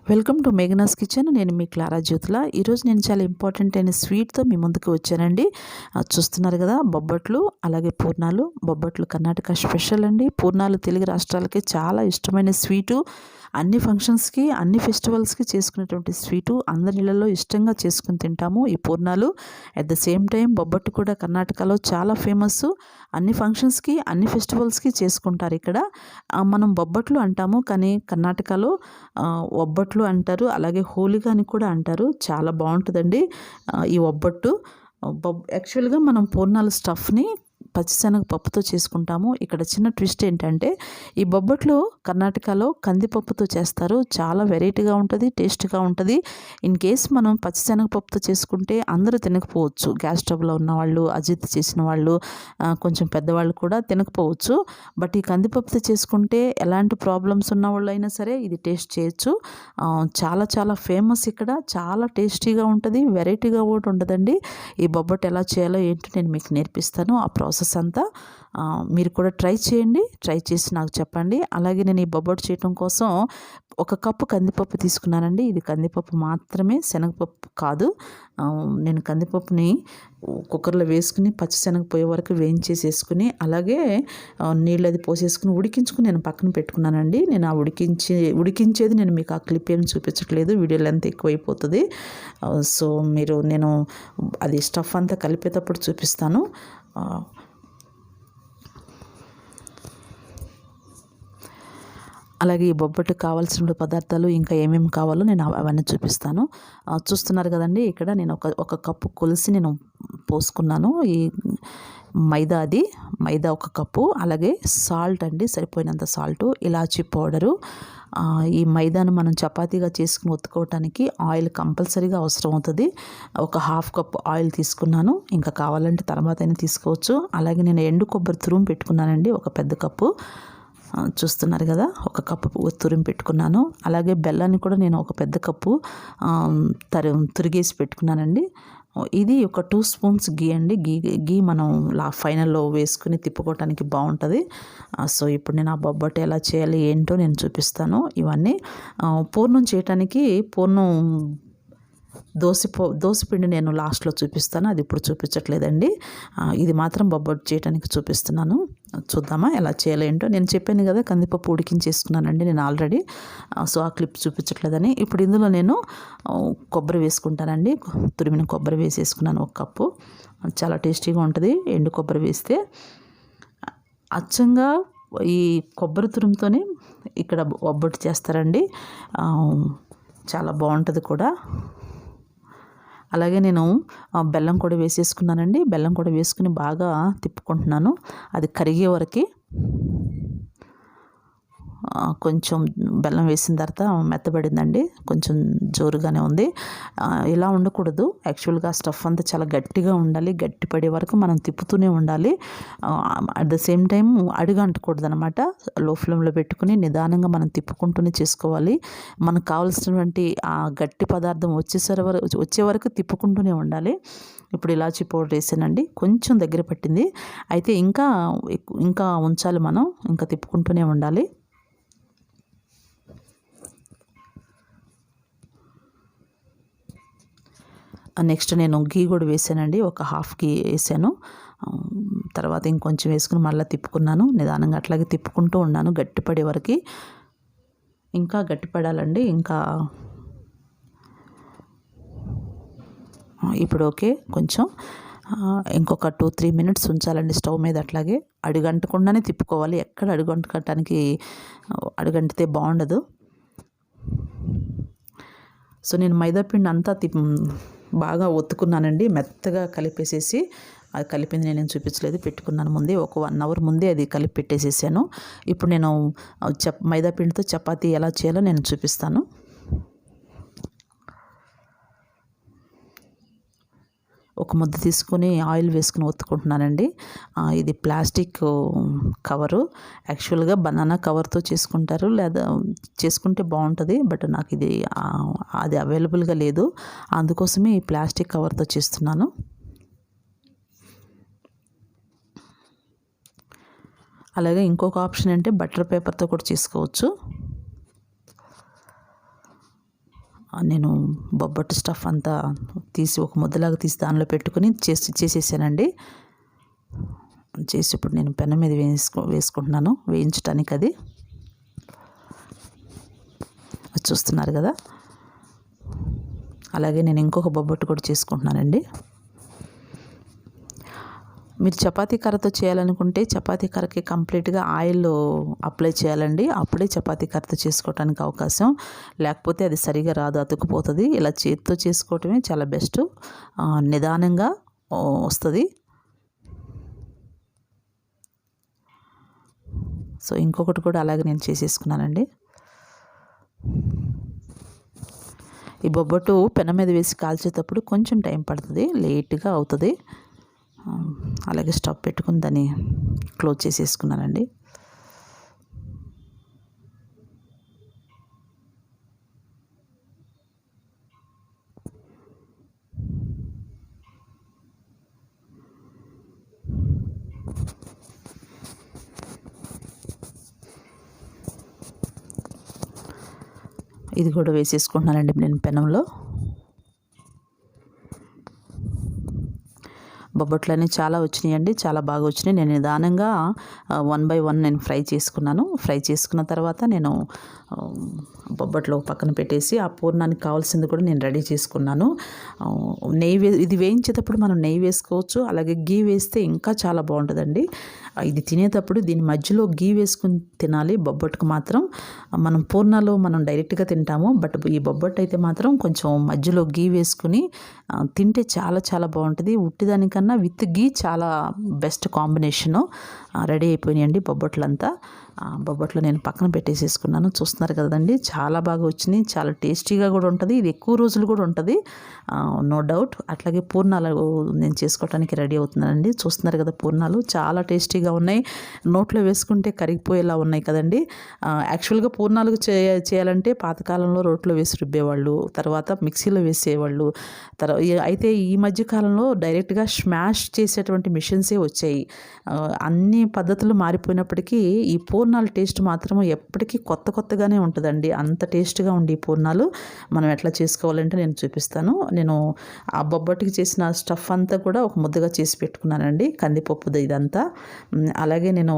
Welcome to Meghana's kitchen. నేను మీ Clara Jyothula. ఈరోజు నేను చాలా ఇంపార్టెంట్ అయిన స్వీట్తో మీ ముందుకు వచ్చానండి. చూస్తున్నారు కదా, బొబ్బట్లు అలాగే పూర్ణాలు. బొబ్బట్లు కర్ణాటక స్పెషల్ అండి. పూర్ణాలు తెలుగు రాష్ట్రాలకి చాలా ఇష్టమైన స్వీటు. అన్ని ఫంక్షన్స్కి అన్ని ఫెస్టివల్స్కి చేసుకునేటువంటి స్వీటు. అందరి ఇళ్లలో ఇష్టంగా చేసుకుని తింటాము ఈ పూర్ణాలు. At the same time bobbattu కూడా కర్ణాటకలో చాలా ఫేమస్. అన్ని ఫంక్షన్స్కి అన్ని ఫెస్టివల్స్కి చేసుకుంటారు ఇక్కడ. మనం బొబ్బట్లు అంటాము, కానీ కర్ణాటకలో ఒబ్బట్లు అంటారు, అలాగే హోలిగా అని కూడా అంటారు. చాలా బాగుంటుందండి ఈ ఒబ్బట్టు. యాక్చువల్గా మనం పూర్ణాల స్టఫ్ని పచ్చిశనగ పప్పుతో చేసుకుంటాము. ఇక్కడ చిన్న ట్విస్ట్ ఏంటంటే, ఈ బొబ్బట్లు కర్ణాటకలో కందిపప్పుతో చేస్తారు. చాలా వెరైటీగా ఉంటుంది, టేస్ట్గా ఉంటుంది. ఇన్ కేస్ మనం పచ్చిశనగ పప్పుతో చేసుకుంటే అందరూ తినకపోవచ్చు. గ్యాస్ స్టవ్లో ఉన్నవాళ్ళు, అజిత్ చేసిన వాళ్ళు, కొంచెం పెద్దవాళ్ళు కూడా తినకపోవచ్చు. బట్ ఈ కందిపప్పుతో చేసుకుంటే ఎలాంటి ప్రాబ్లమ్స్ ఉన్న వాళ్ళు అయినా సరే ఇది టేస్ట్ చేయొచ్చు. చాలా చాలా ఫేమస్ ఇక్కడ. చాలా టేస్టీగా ఉంటుంది, వెరైటీగా కూడా ఉంటుందండి. ఈ బొబ్బట్టు ఎలా చేయాలో ఏంటో నేను మీకు నేర్పిస్తాను. ఆ ప్రాసెస్ అంతా మీరు కూడా ట్రై చేయండి. ట్రై చేసి నాకు చెప్పండి. అలాగే నేను ఈ బొబ్బట్టు చేయడం కోసం 1 కప్పు కందిపప్పు తీసుకున్నానండి. ఇది కందిపప్పు మాత్రమే, శనగపప్పు కాదు. నేను కందిపప్పుని కుక్కర్లో వేసుకుని పచ్చిశనగ పోయే వరకు వేయించేసేసుకుని, అలాగే నీళ్ళు అది పోసేసుకుని ఉడికించుకుని నేను పక్కన పెట్టుకున్నానండి. నేను ఆ ఉడికించేది నేను మీకు ఆ క్లిప్ ఏమి చూపించట్లేదు, వీడియో లెంత్ ఎక్కువైపోతుంది. సో నేను అది స్టఫ్ అంతా కలిపేటప్పుడు చూపిస్తాను. అలాగే ఈ బొబ్బట్టుకు కావాల్సిన పదార్థాలు ఇంకా ఏమేమి కావాలో నేను అవన్నీ చూపిస్తాను. చూస్తున్నారు కదండి, ఇక్కడ నేను ఒక కప్పు కొలిసి నేను పోసుకున్నాను. ఈ మైదా 1 కప్పు, అలాగే సాల్ట్ అండి, సరిపోయినంత సాల్టు, ఇలాచీ పౌడరు. ఈ మైదాను మనం చపాతీగా చేసుకుని ఒత్తుకోవటానికి ఆయిల్ కంపల్సరీగా అవసరం అవుతుంది. 1/2 కప్పు ఆయిల్ తీసుకున్నాను. ఇంకా కావాలంటే తర్వాత అయినా తీసుకోవచ్చు. అలాగే నేను ఎండు కొబ్బరి తురుము పెట్టుకున్నానండి, 1 పెద్ద కప్పు. చూస్తున్నారు కదా, 1 కప్పు తురిమి పెట్టుకున్నాను. అలాగే బెల్లాన్ని కూడా నేను 1 పెద్ద కప్పు తురిగేసి పెట్టుకున్నానండి. ఇది ఒక 2 స్పూన్స్ గీ అండి. గీ మనం ఫైనల్లో వేసుకుని తిప్పుకోవటానికి బాగుంటుంది. సో ఇప్పుడు నేను ఆ బొబ్బట్టు ఎలా చేయాలి ఏంటో నేను చూపిస్తాను. ఇవన్నీ పూర్ణం చేయటానికి దోసపిండి నేను లాస్ట్లో చూపిస్తాను, అది ఇప్పుడు చూపించట్లేదండి. ఇది మాత్రం బొబ్బట్టు చేయడానికి చూపిస్తున్నాను. చూద్దామా ఎలా చేయాలి ఏంటో. నేను చెప్పాను కదా, కందిపప్పు ఉడికించేసుకున్నానండి నేను ఆల్రెడీ. సో ఆ క్లిప్ చూపించట్లేదని. ఇప్పుడు ఇందులో నేను కొబ్బరి వేసుకుంటానండి. తురిమిన కొబ్బరి వేసేసుకున్నాను 1 కప్పు. చాలా టేస్టీగా ఉంటుంది ఎండు కొబ్బరి వేస్తే. అచ్చంగా ఈ కొబ్బరి తురుముతోనే ఇక్కడ బొబ్బట్టు చేస్తారండి. చాలా బాగుంటుంది కూడా. అలాగే నేను బెల్లం కూడా వేసేసుకున్నానండి. బెల్లం కూడా వేసుకుని బాగా తిప్పుకుంటున్నాను, అది కరిగే వరకు. కొంచెం బెల్లం వేసిన తర్వాత మెత్తబడిందండి, కొంచెం జోరుగానే ఉంది. ఇలా ఉండకూడదు. యాక్చువల్గా స్టఫ్ అంతా చాలా గట్టిగా ఉండాలి. గట్టి పడే వరకు మనం తిప్పుతూనే ఉండాలి. అట్ ద సేమ్ టైం అడుగు అంటకూడదు అనమాట. లో ఫ్లేమ్లో పెట్టుకుని నిదానంగా మనం తిప్పుకుంటూనే చేసుకోవాలి. మనకు కావాల్సినటువంటి ఆ గట్టి పదార్థం వచ్చే వరకు తిప్పుకుంటూనే ఉండాలి. ఇప్పుడు ఇలాచీ పౌడర్ వేసానండి, కొంచెం దగ్గర పట్టింది. అయితే ఇంకా ఉంచాలి మనం, ఇంకా తిప్పుకుంటూనే ఉండాలి. నెక్స్ట్ నేను గీ కూడా వేసానండి, 1/2 గీ వేసాను. తర్వాత ఇంకొంచెం వేసుకుని మళ్ళీ తిప్పుకున్నాను. నిదానంగా అట్లాగే తిప్పుకుంటూ ఉన్నాను గట్టిపడే వరకు. ఇంకా గట్టిపడాలండి. ఇప్పుడు ఓకే. కొంచెం ఇంకొక 2-3 మినిట్స్ ఉంచాలండి స్టవ్ మీద. అట్లాగే అడుగంటకుండానే తిప్పుకోవాలి. ఎక్కడ అడుగంటితే బాగుండదు. సో నేను మైదాపిండి అంతా బాగా ఒత్తుకున్నానండి, మెత్తగా కలిపేసేసి. అది కలిపింది నేను చూపించలేదు, పెట్టుకున్నాను ముందే. ఒక 1 అవర్ ముందే అది కలిపి పెట్టేసేసాను. ఇప్పుడు నేను మైదాపిండితో చపాతీ ఎలా చేయాలో నేను చూపిస్తాను. ఒక ముద్ద తీసుకొని ఆయిల్ వేసుకుని ఒత్తుకుంటున్నానండి. ఇది ప్లాస్టిక్ కవరు. యాక్చువల్గా బనానా కవర్తో చేసుకుంటారు, లేదా చేసుకుంటే బాగుంటుంది. బట్ నాకు అది అవైలబుల్గా లేదు, అందుకోసమే ఈ ప్లాస్టిక్ కవర్తో చేస్తున్నాను. అలాగే ఇంకొక ఆప్షన్ అంటే బటర్ పేపర్తో కూడా చేసుకోవచ్చు. నేను బొబ్బట్టు స్టఫ్ అంతా తీసి ఒక ముద్దలాగా తీసి దానిలో పెట్టుకుని చేసేసానండి. చేసి ఇప్పుడు నేను పెనం మీద వేసుకుంటున్నాను వేయించడానికి. అది చూస్తున్నారు కదా. అలాగే నేను ఇంకొక బొబ్బట్టు కూడా చేసుకుంటున్నానండి. మీరు చపాతీ కర్రతో చేయాలనుకుంటే చపాతీ కర్రకి కంప్లీట్గా ఆయిల్ అప్లై చేయాలండి. అప్పుడే చపాతీ కర్రతో చేసుకోవడానికి అవకాశం, లేకపోతే అది సరిగా రాదు, అతుక్కుపోతుంది. ఇలా చేతితో చేసుకోవటమే చాలా బెస్ట్, నిదానంగా వస్తుంది. సో ఇంకొకటి కూడా అలాగే నేను చేసేసుకున్నానండి. ఈ బొబ్బట్టు పెనం మీద వేసి కాల్చేటప్పుడు కొంచెం టైం పడుతుంది, లేట్గా అవుతుంది. అలాగే స్టవ్ పెట్టుకుని దాన్ని క్లోజ్ చేసేసుకున్నానండి. ఇది కూడా వేసేసుకుంటున్నానండి నేను పెనంలో. బొబ్బట్లన్నీ చాలా వచ్చినాయండి, చాలా బాగా వచ్చినాయి. నేను నిదానంగా 1 బై 1 నేను ఫ్రై చేసుకున్నాను. ఫ్రై చేసుకున్న తర్వాత నేను బొబ్బట్లో పక్కన పెట్టేసి ఆ పూర్ణానికి కావాల్సింది కూడా నేను రెడీ చేసుకున్నాను. ఇది వేయించేటప్పుడు మనం నెయ్యి వేసుకోవచ్చు, అలాగే గీ వేస్తే ఇంకా చాలా బాగుంటుందండి. ఇది తినేటప్పుడు దీని మధ్యలో గీ వేసుకుని తినాలి. బొబ్బట్టుకు మాత్రం మనం పూర్ణాలు మనం డైరెక్ట్గా తింటాము, బట్ ఈ బొబ్బట్టు అయితే మాత్రం కొంచెం మధ్యలో గీ వేసుకుని తింటే చాలా చాలా బాగుంటుంది. ఉట్టిదానికన్నా విత్ గీ చాలా బెస్ట్ కాంబినేషను. రెడీ అయిపోయినాయండి బొబ్బట్లంతా. బొబ్బట్లు నేను పక్కన పెట్టేసేసుకున్నాను. చూస్తున్నారు కదండి, చాలా బాగా వచ్చినాయి, చాలా టేస్టీగా కూడా ఉంటుంది. ఇది ఎక్కువ రోజులు కూడా ఉంటుంది, నో డౌట్. అట్లాగే పూర్ణాలు నేను చేసుకోవడానికి రెడీ అవుతున్నానండి. చూస్తున్నారు కదా, పూర్ణాలు చాలా టేస్టీగా ఉన్నాయి, నోట్లో వేసుకుంటే కరిగిపోయేలా ఉన్నాయి కదండి. యాక్చువల్గా పూర్ణాలు చేయాలంటే పాతకాలంలో రోట్లో వేసి రుబ్బేవాళ్ళు, తర్వాత మిక్సీలో వేసేవాళ్ళు. అయితే ఈ మధ్య కాలంలో డైరెక్ట్గా స్మాష్ చేసేటువంటి మిషన్సే వచ్చాయి. అన్ని పద్ధతులు మారిపోయినప్పటికీ ఈ పూర్ణాల టేస్ట్ మాత్రం ఎప్పటికీ కొత్తగానే ఉంటుందండి. అంత టేస్ట్గా ఉండి ఈ పూర్ణాలు మనం ఎట్లా చేసుకోవాలంటే నేను చూపిస్తాను. నేను ఆ బొబ్బట్టుకి చేసిన స్టఫ్ అంతా కూడా ఒక ముద్దగా చేసి పెట్టుకున్నానండి, కందిపప్పుది ఇదంతా. అలాగే నేను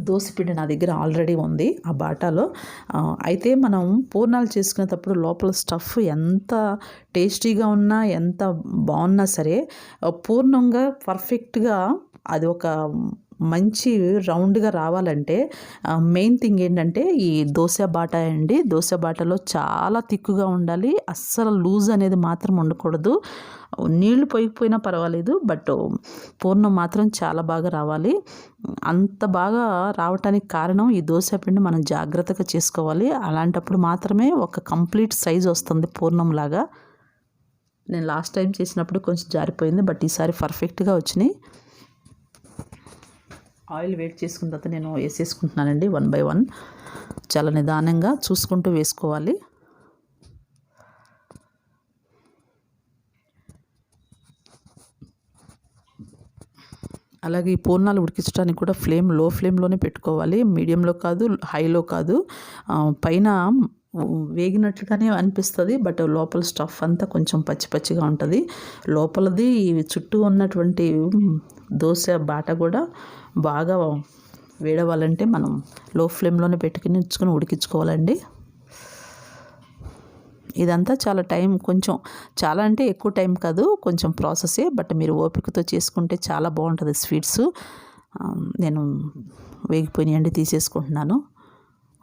దోసపిండి నా దగ్గర ఆల్రెడీ ఉంది ఆ బాటాలో. అయితే మనం పూర్ణాలు చేసుకునేటప్పుడు లోపల స్టఫ్ ఎంత టేస్టీగా ఉన్నా, ఎంత బాగున్నా సరే, పూర్ణంగా పర్ఫెక్ట్గా అది ఒక మంచి రౌండ్గా రావాలంటే మెయిన్ థింగ్ ఏంటంటే ఈ దోశ బాట అండి. దోశ బాటలో చాలా తిక్కుగా ఉండాలి, అస్సలు లూజ్ అనేది మాత్రం ఉండకూడదు. నీళ్లు పోయిపోయినా పర్వాలేదు, బట్ పూర్ణం మాత్రం చాలా బాగా రావాలి. అంత బాగా రావటానికి కారణం ఈ దోశ పిండి మనం జాగ్రత్తగా చేసుకోవాలి. అలాంటప్పుడు మాత్రమే ఒక కంప్లీట్ సైజ్ వస్తుంది పూర్ణంలాగా. నేను లాస్ట్ టైం చేసినప్పుడు కొంచెం జారిపోయింది, బట్ ఈసారి పర్ఫెక్ట్గా వచ్చినాయి. ఆయిల్ వేడి చేసుకున్న తర్వాత నేను వేసేసుకుంటున్నానండి 1 బై 1. చాలా నిదానంగా చూసుకుంటూ వేసుకోవాలి. అలాగే ఈ పూర్ణాలు ఉడికించడానికి కూడా లో ఫ్లేమ్లోనే పెట్టుకోవాలి, మీడియంలో కాదు, హైలో కాదు. పైన వేగినట్లుగానే అనిపిస్తుంది, బట్ లోపల స్టఫ్ అంతా కొంచెం పచ్చిగా ఉంటుంది. లోపలది చుట్టూ ఉన్నటువంటి దోశ బాట కూడా బాగా వేడవాలంటే మనం లో ఫ్లేమ్లోనే పెట్టుకుని ఉడికించుకోవాలండి. ఇదంతా చాలా టైం, కొంచెం చాలా అంటే ఎక్కువ టైం కాదు, కొంచెం ప్రాసెసే, బట్ మీరు ఓపికతో చేసుకుంటే చాలా బాగుంటుంది స్వీట్స్. నేను వేగిపోయినాయండి, తీసేసుకుంటున్నాను.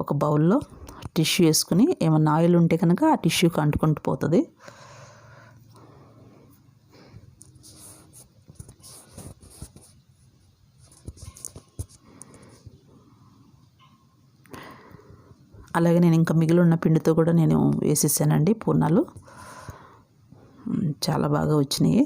ఒక బౌల్లో టిష్యూ వేసుకుని, ఏమన్నా ఆయిల్ ఉంటే కనుక ఆ టిష్యూకి అంటుకుంటూ పోతుంది. అలాగే నేను ఇంకా మిగిలి ఉన్న పిండితో కూడా నేను వేసేసానండి పూర్ణాలు. చాలా బాగా వచ్చినాయి.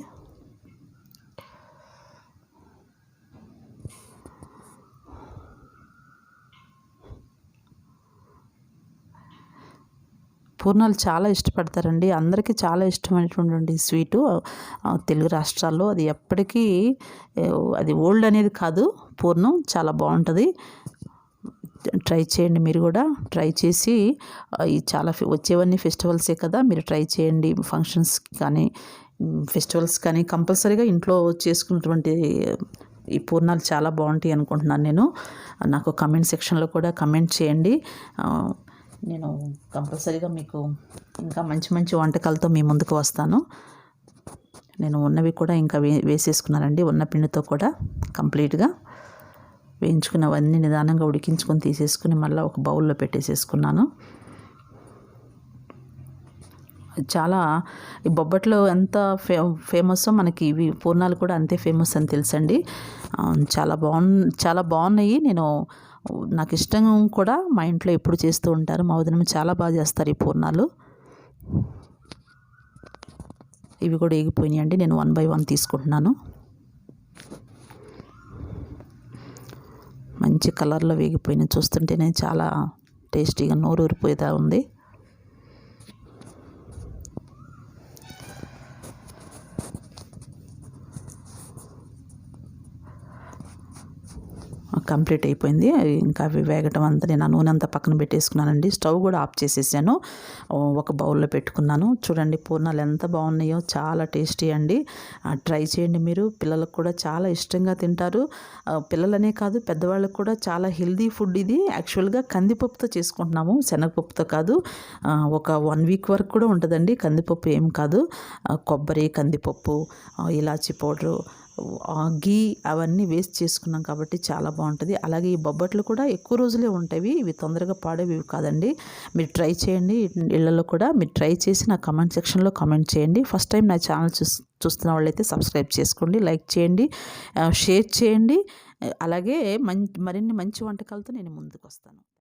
పూర్ణాలు చాలా ఇష్టపడతారండి, అందరికీ చాలా ఇష్టమైనటువంటి స్వీటు తెలుగు రాష్ట్రాల్లో. అది ఎప్పటికీ అది ఓల్డ్ అనేది కాదు, పూర్ణం చాలా బాగుంటుంది. ట్రై చేయండి మీరు కూడా. ట్రై చేసి ఈ చాలా వచ్చేవన్నీ ఫెస్టివల్సే కదా, మీరు ట్రై చేయండి. ఫంక్షన్స్ కానీ ఫెస్టివల్స్ కానీ కంపల్సరీగా ఇంట్లో చేసుకున్నటువంటి ఈ పూర్ణాలు చాలా బాగుంటాయి అనుకుంటున్నాను నేను. నాకు కమెంట్ సెక్షన్లో కూడా కమెంట్ చేయండి. నేను కంపల్సరీగా మీకు ఇంకా మంచి మంచి వంటకాలతో మీ ముందుకు వస్తాను. నేను ఉన్నవి కూడా ఇంకా వేసేసుకున్నానండి, ఉన్న పిండితో కూడా కంప్లీట్గా వేయించుకున్నవన్నీ నిదానంగా ఉడికించుకొని తీసేసుకుని మళ్ళీ ఒక బౌల్లో పెట్టేసేసుకున్నాను. చాలా ఈ బొబ్బట్లు ఎంత ఫేమస్సో మనకి ఇవి పూర్ణాలు కూడా అంతే ఫేమస్ అని తెలుసండి. చాలా బాగున్నాయి. నాకు ఇష్టం కూడా, మా ఇంట్లో ఎప్పుడు చేస్తూ ఉంటారు. మా వదిన చాలా బాగా చేస్తారు ఈ పూర్ణాలు. ఇవి కూడా ఎగిపోయినాయండి. నేను 1 by 1 తీసుకుంటున్నాను. మంచి కలర్లో వేగిపోయినాయి. చూస్తుంటేనే చాలా టేస్టీగా నోరు ఊరిపోయేలా ఉంది. కంప్లీట్ అయిపోయింది. ఇంకా అవి వేగటం అంతా నేను ఆ నూనె అంతా పక్కన పెట్టేసుకున్నానండి. స్టవ్ కూడా ఆఫ్ చేసేసాను. ఒక బౌల్లో పెట్టుకున్నాను. చూడండి పూర్ణాలు ఎంత బాగున్నాయో, చాలా టేస్టీ అండి. ట్రై చేయండి మీరు. పిల్లలకు కూడా చాలా ఇష్టంగా తింటారు. పిల్లలనే కాదు పెద్దవాళ్ళకు కూడా చాలా హెల్దీ ఫుడ్ ఇది. యాక్చువల్గా కందిపప్పుతో చేసుకుంటున్నాము, శనగపప్పుతో కాదు. ఒక 1 week వరకు కూడా ఉంటుందండి. కందిపప్పు ఏం కాదు, కొబ్బరి, కందిపప్పు, ఇలాచీ పౌడరు, గీ అవన్నీ వేస్ట్ చేసుకున్నాం కాబట్టి చాలా బాగుంటుంది. అలాగే ఈ బొబ్బట్లు కూడా ఎక్కువ రోజులే ఉంటాయి. ఇవి తొందరగా పాడేవి కాదండి. మీరు ట్రై చేయండి. ఇళ్ళల్లో కూడా మీరు ట్రై చేసి నా కమెంట్ సెక్షన్లో కమెంట్ చేయండి. ఫస్ట్ టైం నా ఛానల్ చూస్తున్న వాళ్ళైతే సబ్స్క్రైబ్ చేసుకోండి, లైక్ చేయండి, షేర్ చేయండి. అలాగే మరిన్ని మంచి వంటకాలతో నేను ముందుకు వస్తాను.